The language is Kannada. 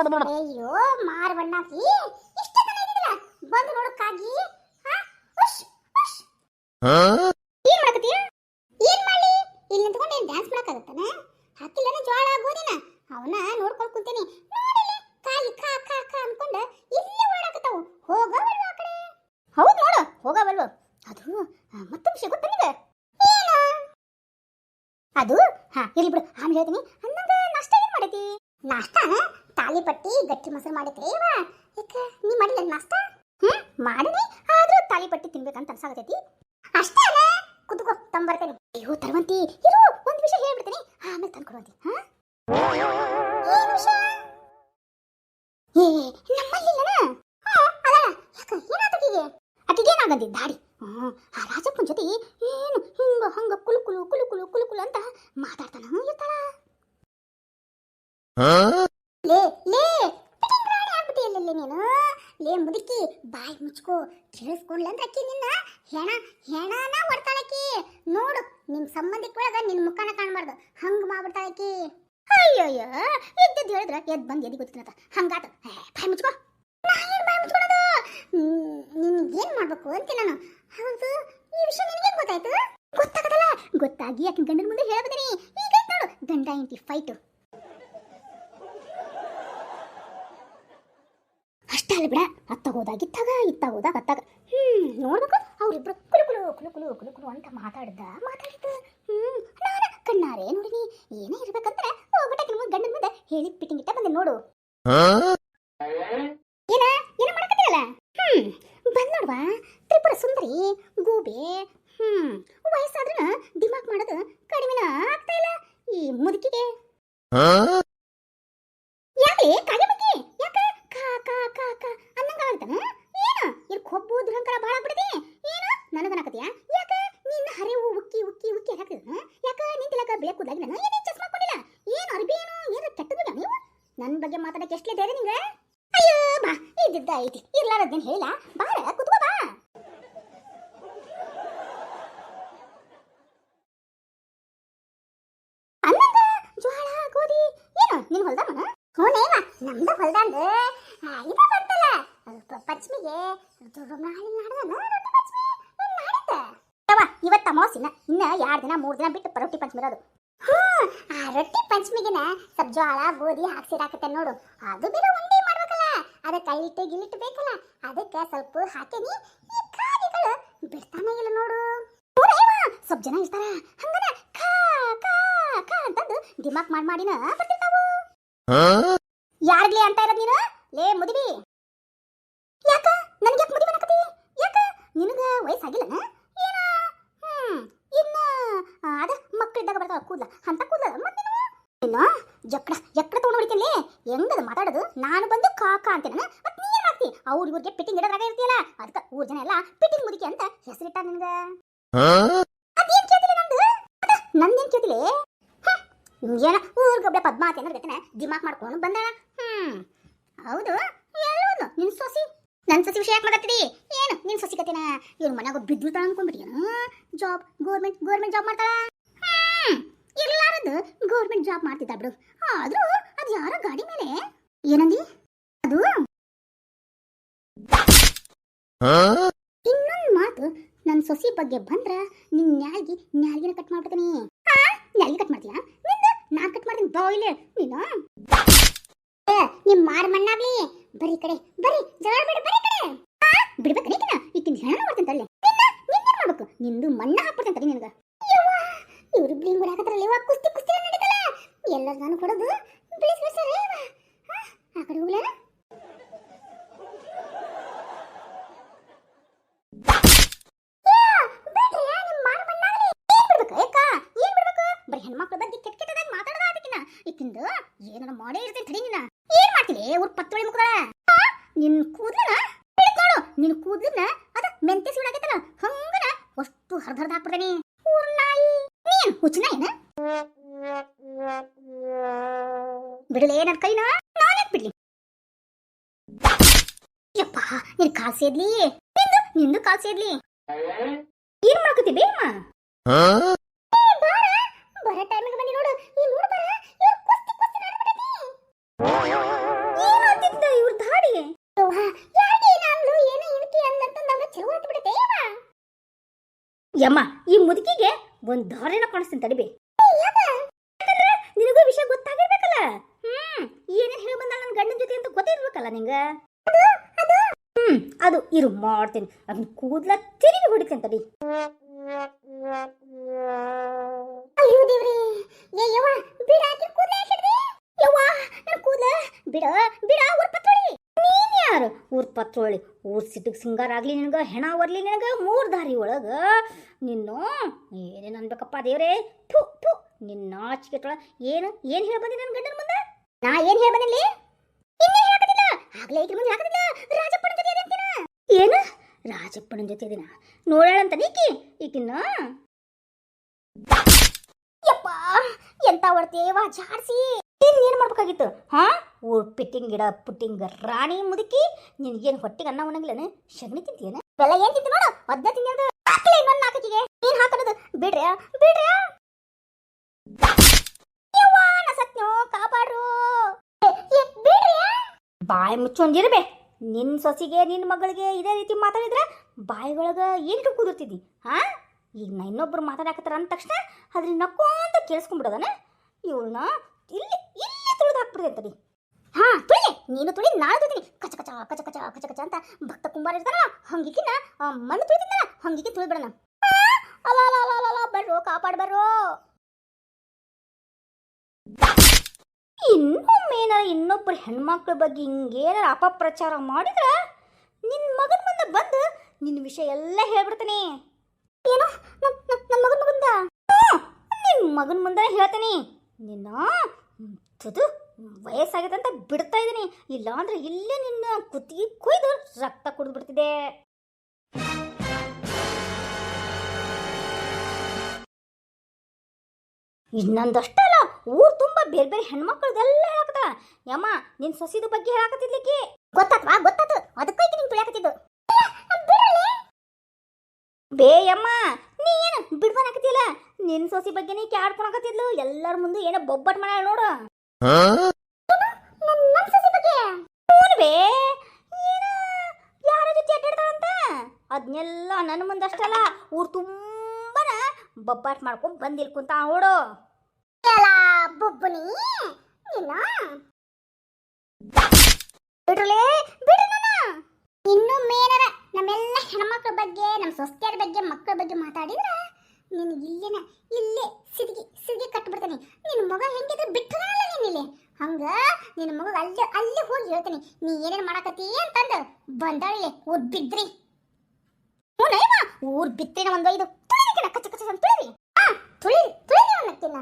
ಅಯ್ಯೋ ಮಾರವಣ್ಣಾಕಿ ಇಷ್ಟ ತನ ಇದಿಲ್ಲ ಬಂದು ನೋಡಕ್ಕಾಗಿ ಏನ್ ಮಾಡಕತ್ತೀಯ? ಏನ್ ಮಾಡ್ಲಿ? ಇಲ್ಲಿ ನಿಂತ್ಕೊಂಡು ಏನ್ ಡ್ಯಾನ್ಸ್ ಮಾಡಕ್ಕಾಗತ್ತಾನ? ಹಾಕಿಲ್ಲನ ಜೋಳ ಗೋದಿನ ಅವನ ನೋಡ್ಕೊಂಡು ಕುಂತೀನಿ. ನೋಡಿಲಿ ಕಾಯಿ ಖಾ ಖಾ ಖಾ ಅನ್ಕೊಂಡ ಇಲ್ಲೇ ಓಡಾಕತ್ತಾವು. ಹೋಗವಲ್ವ ಆ ಕಡೆ? ಹೌದು ನೋಡು ಹೋಗವಲ್ವ. ಅದು ಮತ್ತೊಂದು ವಿಷಯ ಗೊತ್ತಾ ನಿಂಗೆ? ಏನು ಅದು? ಇರ್ಲಿ ಬಿಡು ಆಮೇಲೆ ಹೇಳ್ತೀನಿ. ಅನ್ನಂಗ ನಾಷ್ಟ ಏನ್ ಮಾಡೈತಿ? ನಾಷ್ಟಾನ ತಾಲಿಪಟ್ಟಿ ಗಟ್ಟಿ ಮೊಸರು ಮಾಡೈತ್ರಿ ಇವ. ಯಾಕ ನೀ ಮಾಡಿಲ್ಲ ನಾಷ್ಟ? ಮಾಡಿನಿ, ಆದ್ರೂ ತಾಲಿಪಟ್ಟಿ ತಿನ್ಬೇಕಂತ ಅನ್ಸಾಗತೈತಿ. ಅಷ್ಟೇ ಅಲ್ಲ, ಕುತ್ಕೋ ತಂಬರ್ತೇನೆ. ಅಯ್ಯೋ ತರುವಂತಿ ಇರು, ಒಂದ್ ವಿಷಯ ಹೇಳ್ಬಿಡ್ತೀನಿ ಆಮೇಲೆ ತಂದ್ಕೊಡುವಂತಿ. ಏ ನಮ್ಮಲ್ಲಿಲ್ಲನ ಅದಲ್ಲ. ಯಾಕ ಏನಾತಕಿಗೆ? ಅಕಿಗೇನಾಗಂದಿ ದಾಡಿ ಆ ರಾಜಪ್ಪನ ಜೊತೆ ಏನು ಹಿಂಗ ಹಂಗ ಕುಲು ಕುಲು ಕುಲು ಕುಲು ಕುಲು ಕುಲು ಅಂತ ಮಾತಾಡ್ತಾನ ಇರ್ತಾಳ. ಲೇ ಲೇ ಆಗ್ಬಿಟ್ಟಿಯಲ್ಲ ನೀನು. ಲೇ ಮುದುಕಿ ಬಾಯಿ ಮುಚ್ಕೋ, ಕೇಳಿಸ್ಕೊಂಡ್ಲ ಅಂದ್ರೆ ಅಕ್ಕಿ ನಿನ್ನ ಹೆಣನ ಹೊಡ್ತಾಳಕಿ. ನೋಡು ನಿಮ್ ಸಂಬಂಧಿಕೊಳಗ ನಿನ್ ಮುಖಾನ ಕಾಣಬಾರ್ದು, ಹಂಗ ಮಾಡ್ಬಿಡ್ತಾಳಕಿ. ಅಯ್ಯಯ್ಯ ಎದ್ದೆದ್ದು ಹೇಳಿದ್ರ ಎದ್ ಬಂದ್ ಎದಿ ಗೊತ್ತಿರತ್ತ ಹಂಗಾತ. ಬಾಯಿ ಮುಚ್ಕೋ. ನಾ ಏನ್ ಬಾಯಿ ಮುಚ್ಕೊಳೋದು? ನಿನ್ಗೇನ್ ಮಾಡ್ಬೇಕು ಅಂತ ನಾನು. ಹೌದು, ಈ ವಿಷಯ ನಿನಗೆ ಗೊತ್ತಾಯ್ತು? ಗೊತ್ತಾಗದಲ್ಲ, ಗೊತ್ತಾಗಿ ಆಕಿನ ಗಂಡನ ಮುಂದೆ ಹೇಳ್ಬಿದ್ದೀನಿ. ಈಗ ನೋಡು ಗಂಡ ಹೆಂಡತಿ ಫೈಟ್. ಅಷ್ಟೇ ಅಲ್ಲ ಬಿಡ, ಅತ್ತ ಹೋದಾಗ ಇತ್ತ ಹೋದಾಗ ಅತ್ತಾಗ. ನೋಡ್ಬೇಕು ಅವ್ರಿಬ್ರು ಕುಲು ಕುಲು ಕುಲು ಕುಲು ಕುಲು ಕುಲು ಅಂತ ಮಾತಾಡಿದ್ದು ನಾನು ಕಣ್ಣಾರೆ ನೋಡಿನಿ. ಏನೇ ಇರ್ಬೇಕಂದ್ರೆ ಹೋಗ್ಬಿಟ್ಟ ಗಂಡನ ಮುಂದೆ ಹೇಳಿ ಪಿಟ್ಟಿಂಗ್ ಇಟ್ಟ ಬಂದೆ ನೋಡು. ಏನ ಏನ ಮಾಡಕತ್ತಿರಲ್ಲ? ಬಂದ್ ನೋಡ್ವಾ ತ್ರಿಪುರ ಸುಂದರಿ ಗೂಬೆ. ವಯಸ್ಸಾದ್ರೂ ದಿಮಾಕ್ ಮಾಡೋದು ಕಡಿಮೆನ ಆಗ್ತಾ ಇಲ್ಲ ಈ ಮುದುಕಿಗೆ. ಯಾಕೆ ಕಾಗೆ ಬಗ್ಗೆ ಯಾಕ ಕಾ ಕಾ ಕಾ ಕಾ ಅನ್ನಂಗ ಆಗ್ತಾನ? ಏನು ಇಲ್ಲಿ ಕೊಬ್ಬು ದುರಂಕರ ಬಾಳ ಆಗ್ಬಿಡತಿ. ಏನು ನನಗನಕತಿಯ? ಯಾಕ ನಿನ್ನ ಹರಿವು ಉಕ್ಕಿ ಉಕ್ಕಿ ಉಕ್ಕಿ ಹಾಕಿದ? ಯಾಕ ನಿಂತಿಲಕ ಬೇಕುದಾಗಿ ನಾನು ಏನೇ ಚಸ್ಮಾ ಕೊಟ್ಟಿಲ್ಲ? ಏನು ಅರ್ಬಿ ಏನು ಕೆಟ್ಟದಿಲ್ಲ ನೀವು? ನನ್ನ ಬಗ್ಗೆ ಮಾತಾಡಕ್ಕೆ ಎಷ್ಟೇ ಧೈರ್ಯ ನಿಂಗೆ? ಅಯ್ಯೋ ಬಾ ಇದ್ದಿದ್ದ ಐತಿ ಇರ್ಲಾರದೇನು ಹೇಳಿಲ್ಲ. ಬಾರ ಕುತ್ಕೋ ಬಾ. ಅನ್ನಂಗ ಜೋಳ ಗೋಧಿ ಏನು ನಿನ್ ಹೊಲ್ದಾನ? ಹೂನೇವ ನಮ್ದು ಹೊಲ್ದಾಂದ ಇದ ಬಂತಲ್ಲ ಪಂಚಮಿಗೆ. ಇವತ್ತ ಅಮಾವಾಸ್ಯನ ಇನ್ನ 2 ದಿನ 3 ದಿನ ಬಿಟ್ಟು ರೊಟ್ಟಿ ಪಂಚಮಿ ಇರೋದು. ಆ ರೊಟ್ಟಿ ಪಂಚಮಿಗೆನ ಸ್ವಲ್ಪ ಜೋಳ ಗೋಧಿ ಹಾಕ್ಸಿರಾಕತ್ತೆ ನೋಡು. ಅದು ಬೇರೆ ಉಂಡೆ ಮಾಡ್ಬೇಕಲ್ಲ, ಅದಕ್ಕೆ ಹಿಟ್ಟು ಗಿಲಿಟ್ಟು ಬೇಕಲ್ಲ, ಅದಕ್ಕೆ ಸ್ವಲ್ಪ ಹಾಕೇನಿ. ಈ ಕಾಗೆಗಳು ಬಿಡ್ತಾನೆ ಇಲ್ಲ ನೋಡು. ಸ್ವಲ್ಪ ಜನ ಇರ್ತಾರ ಹಂಗನ ಖಾ ಖಾ ಖಾ ಅಂತಂದು ದಿಮಾಕ್ ಮಾಡಿನ ಬರ್ತಿರ್ತಾವು. ಯಾರ್ಗ್ಲಿ ಅಂತ ಇರೋದ್ ನೀನು? ಲೇ ಮುದುವಿ, ಯಾಕ ನನ್ಗೆ ಯಾಕೆ ಮುದುವಿ ಅನ್ನಕತ್ತಿ? ಯಾಕ ನಿನಗ ವಯಸ್ಸಾಗಿಲ್ಲನ ಏನ? ಇನ್ನ ಅದ ಮಕ್ಕಳಿದ್ದಾಗ ಬರ್ತಾವ ಕೂದ್ಲ ಅಂತ ಕೂದ್ಲ ಮತ್ತೆ ನೀನು ಜಕ್ಡ ತಗೊಂಡು ಹೊಡಿತೀನಿ. ಹೆಂಗದ ಮಾತಾಡೋದು? ನಾನು ಬಂದು ಕಾಕಾ ಅಂತೇನ ಮತ್ತೆ ನೀ ಏನ್ ಮಾಡ್ತಿ? ಇವ್ರಿಗೆ ಪಿಟ್ಟಿಂಗ್ ಇಡೋದ್ರಾಗ ಇರ್ತೀಯಲ್ಲ, ಅದಕ್ಕೆ ಊರ್ ಜನ ಎಲ್ಲ ಪಿಟ್ಟಿಂಗ್ ಮುದುಕಿ ಅಂತ ಹೆಸರಿಟ್ಟ ನಿನ್ಗ. ಅದೇನ್ ಕೇಳ್ತಿಲ್ಲ ನಂದೇನ್ ಕೇಳ್ತಿಲ್ಲ? ಏನ ಊರ್ಗೊಬ್ಬಳೆ ಪದ್ಮಾವತಿ ಅನ್ನೋದ್ ಗಟ್ಟಿನ ದಿಮಾಕ್ ಮಾಡ್ಕೊಂಡು ಬಂದಾಳ. ಹೌದು ಎಲ್ಲೋದು ನಿನ್ ಸೊಸಿ? ನನ್ ಸೊಸಿ ವಿಷಯ ಯಾಕೆ ಮಾತಾಡ್ತಿದಿ? ಏನು ನಿನ್ ಸೊಸಿ ಕತೆನ? ಇವ್ರ ಮನ್ಯಾಗ ಬಿದ್ದಿರ್ತಾಳ ಅನ್ಕೊಂಡ್ಬಿಟ್ಟಿಯೇನು? ಜಾಬ್ ಗೌರ್ಮೆಂಟ್ ಜಾಬ್ ಮಾಡ್ತಾಳ. ಇರ್ಲಾರದು ಗೌರ್ಮೆಂಟ್ ಜಾಬ್ ಮಾಡ್ತಿದ್ದ ಬಿಡು. ಆದ್ರೂ ಅದು ಯಾರ ಗಾಡಿ ಮೇಲೆ ಏನಂದಿ? ಅದು ಇನ್ನೊಂದು ಮಾತು ನನ್ನ ಸೊಸಿ ಬಗ್ಗೆ ಬಂದ್ರ ನಿನ್ ನ್ಯಾಲ್ಗಿನ ಕಟ್ ಮಾಡ್ಬಿಡ್ತೀನಿ. ನ್ಯಾಲ್ಗಿ ಕಟ್ ಮಾಡ್ತೀಯಾ? ನಾ ಕಟ್ ಮಾಡ್ತೀನಿ ಬಾಯಿಲೆ ನೀನು. ನಿಮ್ ಮಾರ ಮಣ್ಣಾಗ್ಲಿ ಬರೀ ಕಡೆ ಬರ್ರಿ ಜಗಳ ಬೇಡ ಬರೀ ಕಡೆ ಬಿಡ್ಬೇಕ ನೀಕಿನ ಈಕಿನ ಹೆಣ ಮಾಡ್ತೀನಿ ತಳ್ಳೆ. ನಿನ್ನೇನ್ ಮಾಡ್ಬೇಕು? ನಿಂದು ಮಣ್ಣ ಹಾಕ್ಬಿಡ್ತೇನೆ ತಡಿ ನಿನಗ. ಇವ್ರಿಬ್ರು ಹಿಂಗ್ ಹೊಡ್ಯಾಕತ್ತಾರಲ್ಲ ಇವ ಕುಸ್ತಿ ನಡೀತಲ್ಲ. ಎಲ್ಲರೂ ನಾನು ಕೊಡೋದು ಬಿಳಿಸ್ಬಿಡ್ಸಾರೆ ಆ ಕಡೆ ಹೋಗ್ಲೇನ? ಬರೀ ಹೆಣ್ಮಕ್ಳ ಬಗ್ಗೆ ಕೆಟ್ಟದಾಗಿ ಮಾತಾಡದ ಅದಕ್ಕಿನ ಇಕ್ಕಿಂದ ಏನಾರ ಮಾಡೇ ಇರ್ತೇನೆ ತಡಿ. ನಿನ್ನ ಏನ್ ಮಾಡ್ತೀನಿ ಊರ್ ಪತ್ತೊಳಿ ಮುಖದ ನಿನ್ ಕೂದ್ಲನ ನೋಡು. ನಿನ್ ಕೂದ್ಲನ್ನ ಅದ ಮೆಂತೆ ಸಿಡಾಕೈತಲ್ಲ ಹಂಗನ ಅಷ್ಟು ಹರ್ದ ಹಾಕ್ಬಿಡ್ತೇನೆ. ಊರ್ ನಾಯಿ ನೀನ್ ಹುಚ್ಚನ ಏನ? ಬಿಡಲೇ ನನ್ ಕೈನ ನಾನೇ ಬಿಡ್ಲಿ. ಯಪ್ಪ ನಿನ್ ಕಾಲ್ ಸೇದ್ಲಿ, ನಿಂದು ಕಾಲ್ ಸೇದ್ಲಿ. ಏನ್ ಮಾಡ್ಕೊತಿ ಬೇಮ್ಮ? ಬರ ಟೈಮಿಗೆ ಬಂದಿ ನೋಡು. ಈ ನೋಡು ಬರ ಇವ್ರು ಕುಸ್ತಿ ಮಾಡ್ಬಿಡತಿ. ಯಮ್ಮ ಈ ಮುದುಕಿಗೆ ಒಂದು ದಾರಿನ ಕಾಣಿಸ್ತೀನಿ ತಡಿಬಿ. ನಿನಗೂ ವಿಷಯ ಗೊತ್ತಾಗಿರ್ಬೇಕಲ್ಲ. ಏನೇನು ಹೇಳಿ ಬಂದ ನನ್ನ ಗಂಡನ ಜೊತೆ ಅಂತ ಗೊತ್ತಿರ್ಬೇಕಲ್ಲ ನಿಂಗ. ಅದು ಇರು ಮಾಡ್ತೀನಿ. ಅದನ್ನ ಕೂದಲ ತಿರುಗಿ ಹೊಡಿತೀನಿ ತಡಿ. ಅಯ್ಯೋ ದೇವ್ರಿ, ಯವ್ವ ಬಿಡ ಕೂದಲ ಹಿಡ್ದೆ. ಯವ್ವ ನನ್ನ ಕೂದಲ ಬಿಡ ಬಿಡ. ಊರ್ ಪತ್ರೋಳಿ ನೀನ್ ಯಾರು? ಊರ್ ಪತ್ರೋಳಿ. ಊರ್ ಸಿಟ್ಟಿಗೆ ಸಿಂಗಾರ ಆಗ್ಲಿ ನಿನಗ, ಹೆಣ ವರ್ಲಿ ನಿನಗ, 3 ದಾರಿ ಒಳಗ ನಿನ್ನು ಏನೇನು ಅನ್ಬೇಕಪ್ಪ ದೇವ್ರೇ. ಥು ಥು ನಿನ್ನ ನಾಚಿಕೆಟೊಳ ಏನು ಹೇಳಿ ಬಂದಿ ನನ್ನ ಗಂಡನ ಮುಂದೆ? ನಾ ಏನ್ ಹೇಳ ಬಂದಿಲ್ಲಿ? ಇನ್ನೇ ಹೇಳಕತ್ತಿಲ್ಲ. ಆಗ್ಲೇ ಈಗಿನ ಮುಂದೆ ಹೇಳಕತ್ತಿಲ್ಲ. ರಾಜಪ್ಪನ ಜೊತೆ ಅದೇಂತಿನ. ಏನು ರಾಜಪ್ಪನ ಜೊತೆ ದಿನ ನೋಡಾಳಂತ ಈಕಿನ್ನ? ಯಪ್ಪ ಎಂತ ಹೊಡ್ತೇವ ಜಾಡ್ಸಿ. ಏನ್ ಮಾಡ್ಬೇಕಾಗಿತ್ತು? ಊರ್ ಪಿಟ್ಟಿಂಗ್ ಗಿಡ ಪುಟ್ಟಿಂಗ್ ರಾಣಿ ಮುದುಕಿ, ನಿನ್ಗೇನು ಹೊಟ್ಟಿಗೆ ಅನ್ನ ಉಣಂಗಿಲ್ಲನೆ? ಶಗಣಿ ತಿಂತೀಯನ? ಬೆಲ್ಲ ಏನ್ ತಿಂತಿ ನೋಡು. ಒದ್ದ ತಿಂದ ಹಾಕಲೇ ಇನ್ನೊಂದು ನಾಲ್ಕಿಗೆ ನೀನ್ ಹಾಕನದು ಬಿಡ್ರಿ ಬಿಡ್ರಿ. ಯವ್ವ ನಾ ಸತ್ನೋ ಕಾಪಾಡ್ರು. ಬಿಡ್ರಿ. ಬಾಯಿ ಮುಚ್ಚೊಂದಿರ್ಬೇ. ನಿನ್ನ ಸೊಸಿಗೆ ನಿನ್ನ ಮಗಳಿಗೆ ಇದೇ ರೀತಿ ಮಾತಾಡಿದ್ರೆ ಬಾಯಿಗೊಳಗ ಏನು ಕುದುರ್ತಿದ್ದಿ? ಈಗ ನಾ ಇನ್ನೊಬ್ರು ಮಾತಾಡಕತ್ತಾರ ಅಂದ ತಕ್ಷಣ ಅದ್ರಿಂದ ನಕ್ಕೊಂತ ಕೇಳಿಸ್ಕೊಂಡ್ಬಿಡೋದನ. ಇವಳನ್ನ ಇಲ್ಲಿ ಇಲ್ಲಿ ತುಳಿದು ಹಾಕ್ಬಿಡ್ತೇನೆ ತಡಿ. ತುಳಿ. ನೀನು ತುಳಿ, ನಾನು ತುಳಿತೀನಿ. ಕಚ ಕಚ ಕಚ ಕಚ ಕಚ ಕಚ ಅಂತ ಭಕ್ತ ಕುಂಬಾರ ಇರ್ತಾರ ಹಂಗಿಕಿನ ಮಣ್ಣು ತುಳಿತಿದ್ದಾನ ಹಂಗಿಕ್ಕಿ ತುಳಿಬಿಡೋಣ. ಅಲ್ಲ ಅಲ್ಲ ಅಲ್ಲ ಅಲ್ಲ ಬರ್ರೋ ಕಾಪಾಡ್ ಬರ್ರೋ. ಇನ್ನೊಮ್ಮೇನಾರ ಇನ್ನೊಬ್ಬರು ಹೆಣ್ಮಕ್ಳ ಬಗ್ಗೆ ಹಿಂಗೇನಾರ ಅಪಪ್ರಚಾರ ಮಾಡಿದ್ರ ನಿನ್ನ ಮಗನ ಮುಂದೆ ಬಂದು ನಿನ್ನ ವಿಷಯ ಎಲ್ಲ ಹೇಳ್ಬಿಡ್ತೀನಿ. ಏನು ನನ್ನ ಮಗಂದ? ನಿನ್ನ ಮಗನ ಮುಂದೆ ಹೇಳ್ತೀನಿ. ನಿನ್ನ ತುದು ವಯಸ್ಸಾಗಿದೆ ಅಂತ ಬಿಡ್ತಾ ಇದ್ದೀನಿ. ಇಲ್ಲಾಂದ್ರೆ ಇಲ್ಲೇ ನಿನ್ನ ಕುತ್ತಿಗೆ ಕೊಯ್ದು ರಕ್ತ ಕುಡಿದು ಬಿಡ್ತಿದೆ. ಇನ್ನೊಂದಷ್ಟಲ್ಲ, ಊರ್ ತುಂಬಾ ಬೇರೆ ಬೇರೆ ಹೆಣ್ಮಕ್ಳದೆಲ್ಲ ಹೇಳಕತ್ತ. ಯಮ್ಮ ನಿನ್ ಸೊಸಿದ ಬಗ್ಗೆ ಹೇಳಕತ್ತಿದ್ಲಿಕ್ಕೆ ಗೊತ್ತಾತ್ವಾ? ಗೊತ್ತಾತು. ಅದಕ್ಕೆ ಈಗ ನೀನು ತುಳಿಯಾಕತ್ತಿದ್ದು. ಬೇಯಮ್ಮ ನೀ ಏನು ಬಿಡ್ಬಾನಾಕತ್ತಿಲ್ಲ. ನಿನ್ ಸೊಸಿ ಬಗ್ಗೆ ನೀ ಕ್ಯಾಡ್ಕೊಳಕತ್ತಿದ್ಲು. ಎಲ್ಲರ ಮುಂದೆ ಏನೋ ಬೊಬ್ಬಟ್ ಮಾಡ್ಯಾಳ ನೋಡು. ಬೇ ಏನು ಯಾರ ಜೊತೆ ಅಡ್ಡಾಡ್ತಾಳಂತ ಅದನ್ನೆಲ್ಲ ನನ್ನ ಮುಂದಷ್ಟಲ್ಲ ಊರ್ ತುಂಬಾನ ಬೊಬ್ಬಟ್ ಮಾಡ್ಕೊಂಡ್ ಬಂದಿಲ್ ಕುಂತ ನೋಡು. ಬೊಬ್ಬನಿ ಬಿಡ್ರಲೇ ಬಿಡ್ರಿ. ಇನ್ನು ಮೇನರ ನಮ್ಮೆಲ್ಲ ಹೆಣ್ಮಕ್ಳ ಬಗ್ಗೆ, ನಮ್ಮ ಸೊಸೆಯರ ಬಗ್ಗೆ, ಮಕ್ಕಳ ಬಗ್ಗೆ ಮಾತಾಡಿದ್ರ ನೀನು ಇಲ್ಲೇ ಸಿದಿಗೆ ಕಟ್ಬಿಡ್ತಾನೆ. ನಿನ್ನ ಮಗ ಹೆಂಗಿದ್ರೆ ಬಿಟ್ಟರಲ್ಲ ನೀನಿಲ್ಲಿ. ಹಂಗ ನಿನ್ನ ಮಗ ಅಲ್ಲಿ ಹೋಗಿ ಹೇಳ್ತಾನೆ ನೀ ಏನೇನು ಮಾಡಕತ್ತಿ ಅಂತಂದು ಬಂದಾಳಿಗೆ ಊರ್ ಬಿದ್ರಿ. ಊರ್ ಬಿತ್ತೇನ ಒಂದು ಇದು ತುಳಿರಿ ಕಚ್ಚ ಕಚ್ಚ ತುಳಿರಿ. ತುಳಿರಿ ಅನ್ನಕ್ಕಿನ್ನ